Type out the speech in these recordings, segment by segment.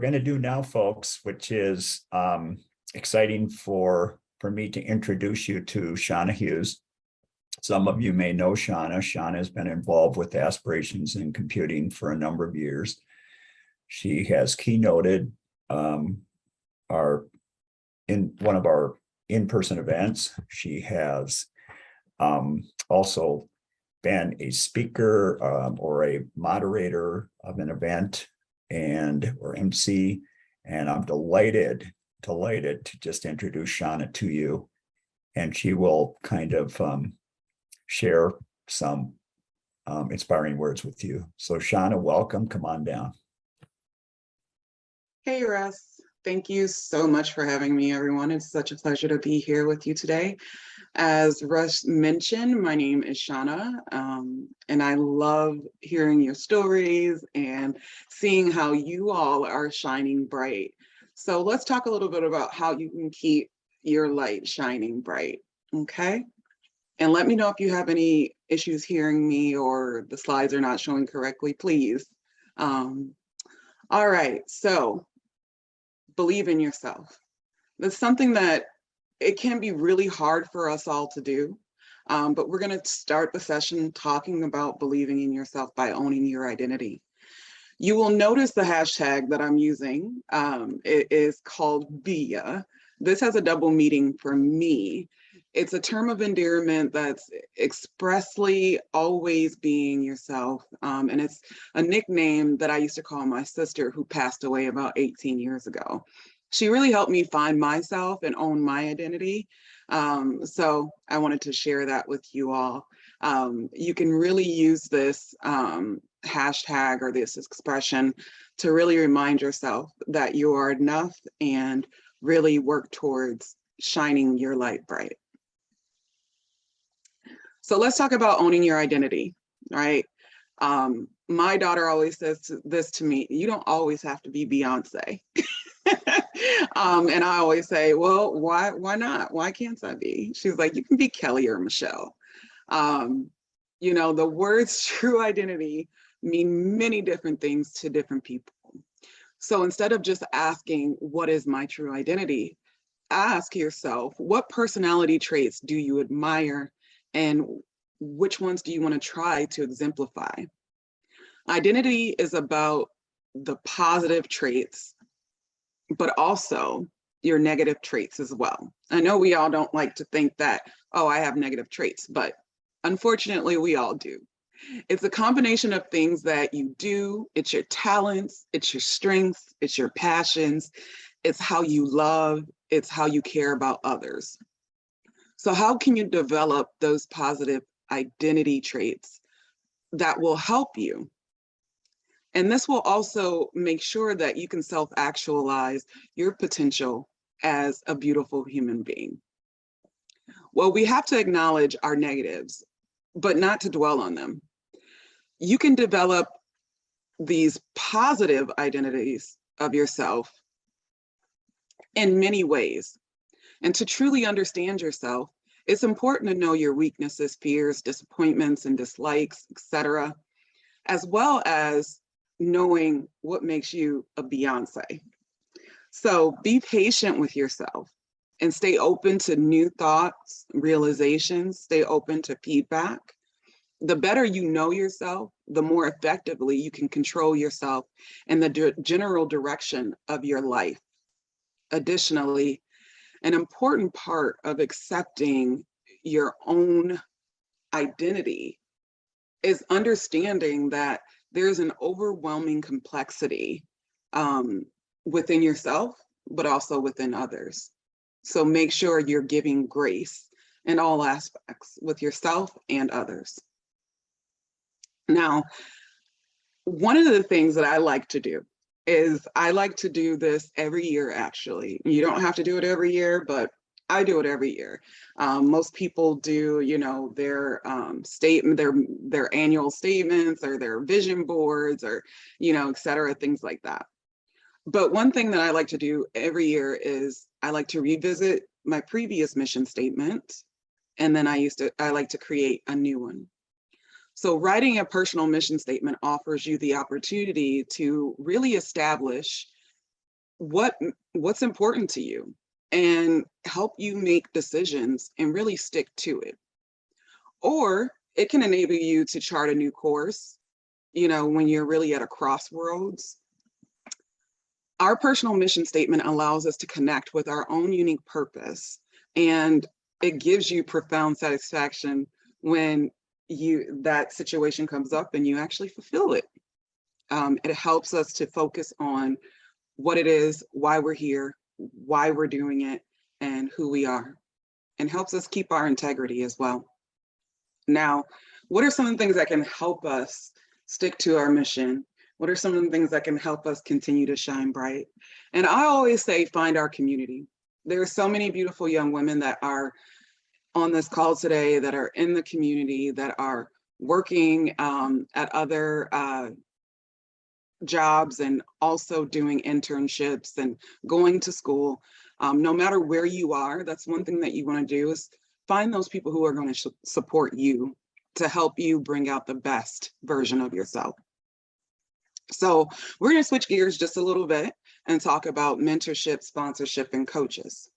going to do now, folks, which is exciting for me to introduce you to Shonnah Hughes. Some of you may know Shonnah. Shonnah has been involved with aspirations in computing for a number of years. She has keynoted one of our in-person events. She has also been a speaker or a moderator of an event or MC, and I'm delighted to just introduce Shonnah to you, and she will kind of share some inspiring words with you. So Shonnah, welcome. Come on down. Hey, Russ. Thank you so much for having me, everyone. It's such a pleasure to be here with you today. As Russ mentioned, my name is Shonnah, and I love hearing your stories and seeing how you all are shining bright. So let's talk a little bit about how you can keep your light shining bright, okay? And let me know if you have any issues hearing me or the slides are not showing correctly, please. All right, so believe in yourself. That's something that it can be really hard for us all to do, but we're going to start the session talking about believing in yourself by owning your identity. You will notice the hashtag that I'm using. It is called BIA. This has a double meaning for me. It's a term of endearment that's expressly always being yourself. And it's a nickname that I used to call my sister, who passed away about 18 years ago. She really helped me find myself and own my identity. So I wanted to share that with you all. You can really use this hashtag or this expression to really remind yourself that you are enough and really work towards shining your light bright. So let's talk about owning your identity, right? My daughter always says this to me: you don't always have to be Beyonce. And I always say, well, why not? Why can't I be? She's like, you can be Kelly or Michelle. You know, the words true identity mean many different things to different people. So instead of just asking, what is my true identity? Ask yourself, what personality traits do you admire and which ones do you want to try to exemplify? Identity is about the positive traits, but also your negative traits as well. I know we all don't like to think that, oh, I have negative traits, but unfortunately we all do. It's a combination of things that you do. It's your talents, it's your strengths, it's your passions, it's how you love, it's how you care about others. So how can you develop those positive identity traits that will help you? And this will also make sure that you can self-actualize your potential as a beautiful human being. Well, we have to acknowledge our negatives, but not to dwell on them. You can develop these positive identities of yourself in many ways. And to truly understand yourself, it's important to know your weaknesses, fears, disappointments, and dislikes, etc., as well as knowing what makes you a Beyonce. So be patient with yourself and stay open to new thoughts, realizations, stay open to feedback. The better you know yourself, the more effectively you can control yourself and the general direction of your life. Additionally, an important part of accepting your own identity is understanding that there's an overwhelming complexity within yourself, but also within others. So make sure you're giving grace in all aspects with yourself and others. Now, one of the things that I like to do is I like to do this every year, actually. You don't have to do it every year, but I do it every year. Most people do, you know, their statement, their annual statements or their vision boards or, you know, et cetera, things like that. But one thing that I like to do every year is I like to revisit my previous mission statement. And then I like to create a new one. So writing a personal mission statement offers you the opportunity to really establish what's important to you and help you make decisions and really stick to it. Or it can enable you to chart a new course, when you're really at a crossroads. Our personal mission statement allows us to connect with our own unique purpose, and it gives you profound satisfaction when that situation comes up and you actually fulfill it. It helps us to focus on what it is, why we're here, why we're doing it, and who we are, and helps us keep our integrity as well. Now, what are some of the things that can help us stick to our mission? What are some of the things that can help us continue to shine bright? And I always say, find our community. There are so many beautiful young women that are on this call today, that are in the community, that are working at other jobs and also doing internships and going to school. No matter where you are, that's one thing that you want to do, is find those people who are going to support you to help you bring out the best version of yourself. So we're going to switch gears just a little bit and talk about mentorship, sponsorship, and coaches.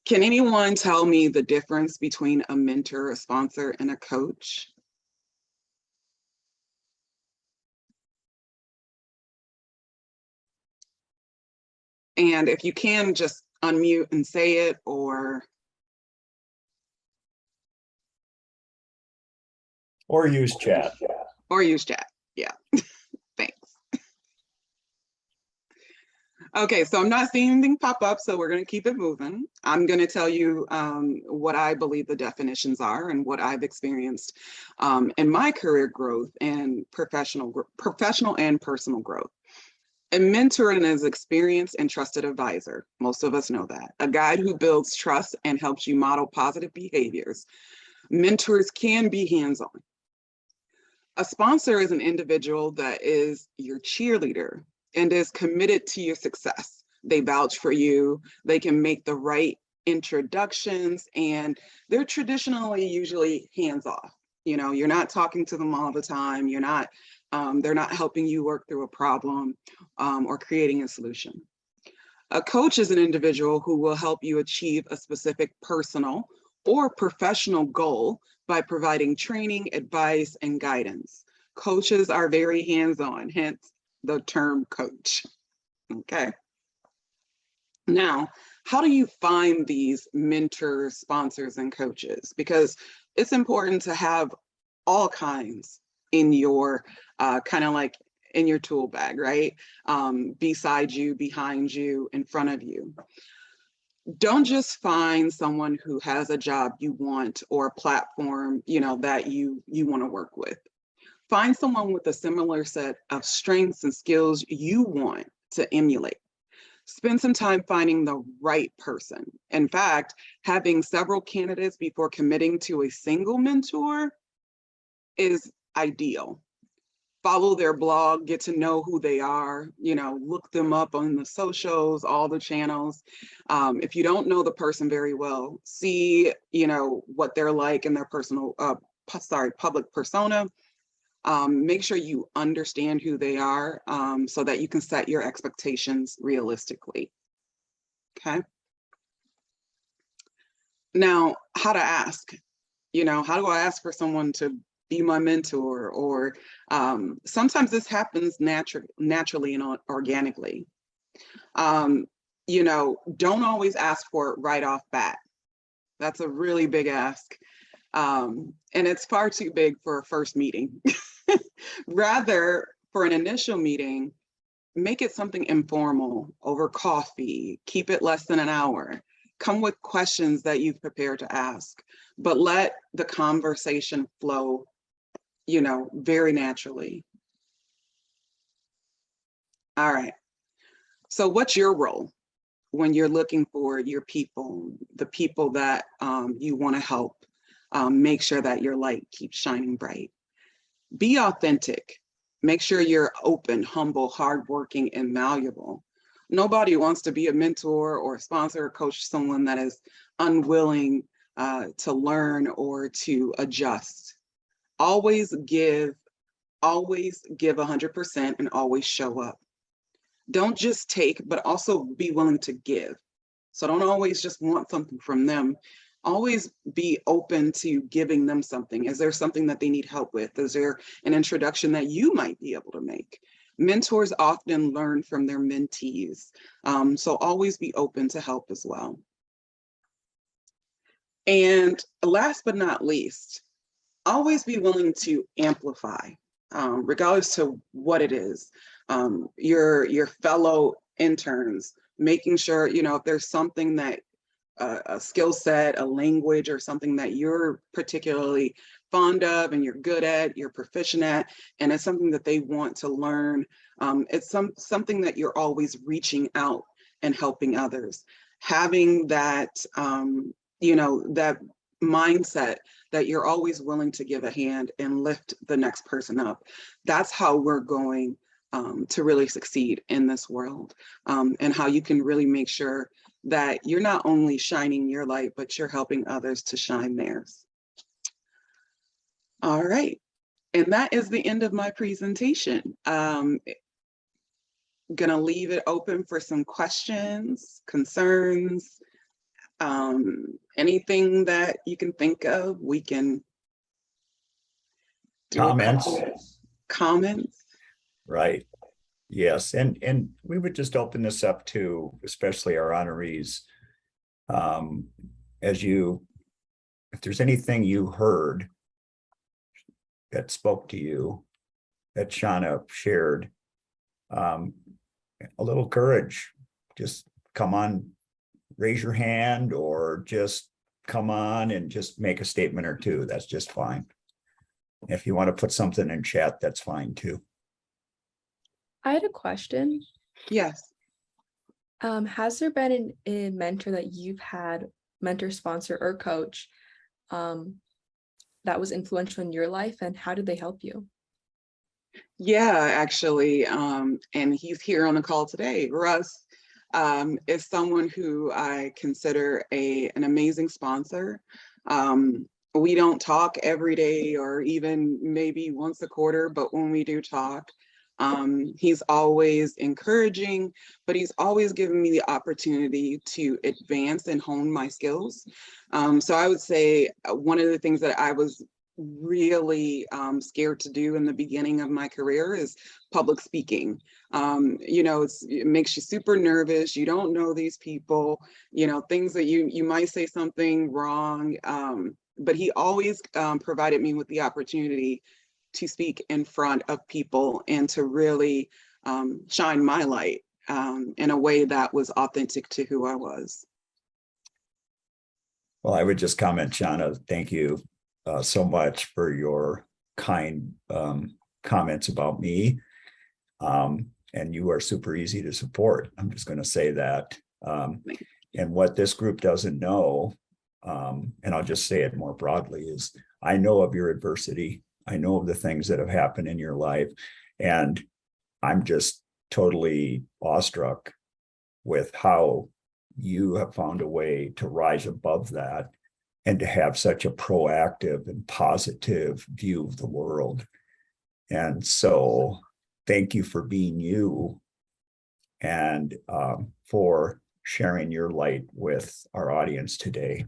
Can anyone tell me the difference between a mentor, a sponsor, and a coach? And if you can, just unmute and say it, or use chat. Or use chat. Yeah, thanks. Okay, so I'm not seeing anything pop up, so we're going to keep it moving. I'm going to tell you what I believe the definitions are and what I've experienced in my career growth and professional and personal growth. A mentor is an experienced and trusted advisor. Most of us know that. A guide who builds trust and helps you model positive behaviors. Mentors can be hands-on. A sponsor is an individual that is your cheerleader and is committed to your success. They vouch for you. They can make the right introductions, and they're traditionally usually hands-off. You're not talking to them all the time. They're not helping you work through a problem or creating a solution. A coach is an individual who will help you achieve a specific personal or professional goal by providing training, advice, and guidance. Coaches are very hands-on, hence the term coach. Okay. Now, how do you find these mentors, sponsors, and coaches? Because it's important to have all kinds in your kind of like in your tool bag, right? Beside you, behind you, in front of you. Don't just find someone who has a job you want or a platform, that you want to work with. Find someone with a similar set of strengths and skills you want to emulate. Spend some time finding the right person. In fact, having several candidates before committing to a single mentor is ideal. Follow their blog, get to know who they are, look them up on the socials, all the channels. If you don't know the person very well, see, what they're like in their public persona. Make sure you understand who they are so that you can set your expectations realistically. Okay. Now, how to ask, how do I ask for someone to be my mentor? Or sometimes this happens naturally and organically. Don't always ask for it right off bat. That's a really big ask. And it's far too big for a first meeting. Rather, for an initial meeting, make it something informal over coffee, keep it less than an hour. Come with questions that you've prepared to ask, but let the conversation flow, very naturally. All right. So what's your role when you're looking for your people, the people that you want to help make sure that your light keeps shining bright? Be authentic. Make sure you're open, humble, hardworking, and malleable. Nobody wants to be a mentor or a sponsor or coach someone that is unwilling to learn or to adjust. Always give 100% and always show up. Don't just take, but also be willing to give. So don't always just want something from them. Always be open to giving them something. Is there something that they need help with? Is there an introduction that you might be able to make? Mentors often learn from their mentees. So always be open to help as well. And last but not least, always be willing to amplify, regardless to what it is. Your fellow interns, making sure, if there's something that a skill set, a language, or something that you're particularly fond of and you're good at, you're proficient at, and it's something that they want to learn. It's something that you're always reaching out and helping others. Having that, that mindset that you're always willing to give a hand and lift the next person up. That's how we're going to really succeed in this world, and how you can really make sure that you're not only shining your light, but you're helping others to shine theirs. All right. And that is the end of my presentation. Gonna leave it open for some questions, concerns, anything that you can think of. We can do comments. Right. Yes. And we would just open this up to especially our honorees. If there's anything you heard that spoke to you, that Shonnah shared, a little courage, just come on, raise your hand, or just come on and just make a statement or two. That's just fine. If you want to put something in chat, that's fine too. I had a question. Yes. Has there been a mentor that you've had, mentor, sponsor, or coach, that was influential in your life, and how did they help you? Yeah, actually, and he's here on the call today. Russ is someone who I consider an amazing sponsor. We don't talk every day or even maybe once a quarter, but when we do talk, he's always encouraging, but he's always given me the opportunity to advance and hone my skills. So I would say one of the things that I was really scared to do in the beginning of my career is public speaking. It makes you super nervous. You don't know these people, things that you might say something wrong. But he always provided me with the opportunity to speak in front of people and to really shine my light in a way that was authentic to who I was. Well, I would just comment, Shonnah, thank you so much for your kind comments about me. And you are super easy to support. I'm just going to say that. And what this group doesn't know, and I'll just say it more broadly, is I know of your adversity. I know of the things that have happened in your life. And I'm just totally awestruck with how you have found a way to rise above that and to have such a proactive and positive view of the world. And so thank you for being you and for sharing your light with our audience today.